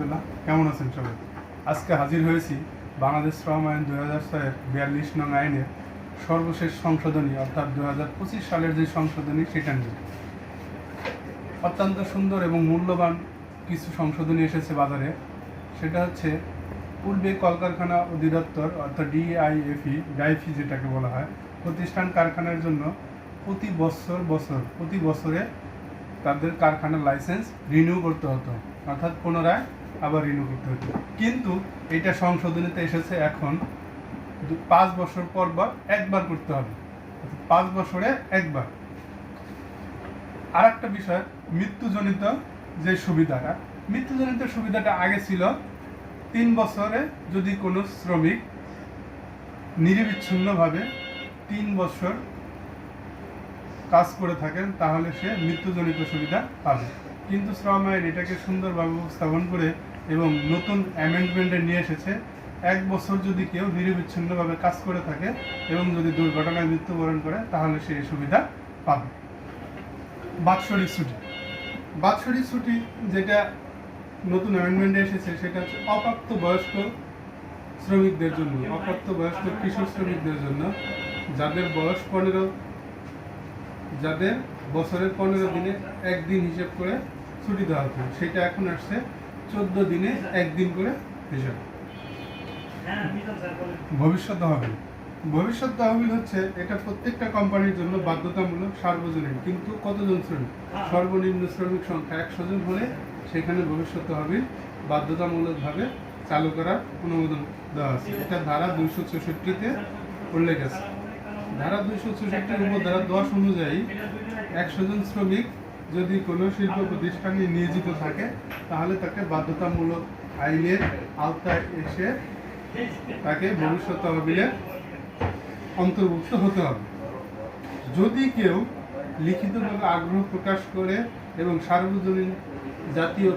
ইনশাআল্লাহ। কেমন আছেন সবাই? আজকে হাজির হয়েছি বাংলাদেশ শ্রম আইন 2006-এর 42 নং আইনের সর্বশেষ সংশোধনী অর্থাৎ 2025 সালের যে সংশোধনী সেটা নিয়ে। অত্যন্ত সুন্দর এবং মূল্যবান কিছু সংশোধনী এসেছে বাজারে। সেটা হচ্ছে পূর্বে কলকারখানা অধিদপ্তর অর্থাৎ ডাইফি যেটাকে বলা হয়, প্রতিষ্ঠান কারখানার জন্য প্রতি বছরে তাদের কারখানার লাইসেন্স রিনিউ করতে হতো, অর্থাৎ পুনরায় আবার রিনিউ করতে হতো। কিন্তু এটা সংশোধনীতে এসেছে এখন 5 বছর পর একবার করতে হবে, 5 বছরে একবার। আর একটা বিষয়, মৃত্যুজনিত যে সুবিধাটা আগে ছিল 3 বছরে যদি কোনো শ্রমিক নিরবিচ্ছিন্নভাবে 3 বছর কাজ করে থাকেন তাহলে সে মৃত্যুজনিত সুবিধা পাবে। কিন্তু শ্রম আইন এটাকে সুন্দরভাবে উপস্থাপন করে এবং নতুন অ্যামেন্ডমেন্টে নিয়ে এসেছে 1 বছর যদি কেউ নিরবিচ্ছিন্নভাবে কাজ করে থাকে এবং যদি দুর্ঘটনায় মৃত্যুবরণ করে তাহলে সে এই সুবিধা পাবে। বাৎসরিক ছুটি যেটা নতুন অ্যামেন্ডমেন্টে এসেছে সেটা হচ্ছে অপ্রাপ্তবয়স্ক শ্রমিকদের জন্য, অপ্রাপ্তবয়স্ক কিশোর শ্রমিকদের জন্য, যাদের বয়স 15, যাদের বছরের 15 দিনে একদিন হিসেব করে ছুটি দেওয়া হতো, সেটা এখন আসছে 14 দিনে একদিন করে হিসাব। ভবিষ্যৎ তহবিল হচ্ছে এটা প্রত্যেকটা কোম্পানির জন্য বাধ্যতামূলক সার্বজনীন, কিন্তু কতজন শ্রমিক, সর্বনিম্ন শ্রমিক সংখ্যা 100 জন হলে সেখানে ভবিষ্যৎ তহবিল বাধ্যতামূলকভাবে চালু করার অনুমোদন দেওয়া আছে। এটা ধারা 264-তে উল্লেখ আছে। ধারা 264 উপধারা 10 অনুযায়ী 100 জন শ্রমিক যদি কোনো শিল্প প্রতিষ্ঠানে নিয়োজিত থাকে তাহলে তাকে বাধ্যতামূলক আইনের আওতায় এসে তাকে ভবিষ্যৎ তহবিলে অন্তর্ভুক্ত হতে হবে। যদি কেউ লিখিতভাবে আগ্রহ প্রকাশ করে এবং সার্বজনীন জাতীয়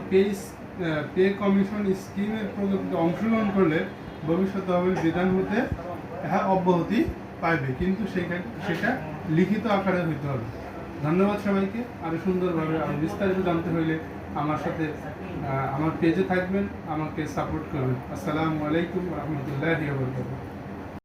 পে কমিশন স্কিমের প্রযুক্তিতে অংশগ্রহণ করলে ভবিষ্যৎ তহবিল বিধান হতে অব্যাহতি পাইবে, কিন্তু সেটা লিখিত আকারে হইতে হবে। ধন্যবাদ সবাইকে। আরো সুন্দরভাবে আরো বিস্তারিত জানতে হইলে আমার সাথে আমার পেজে থাকবেন, আমাকে সাপোর্ট করবেন। আসসালামু আলাইকুম ওয়া রাহমাতুল্লাহি ওয়া বারাকাতুহু।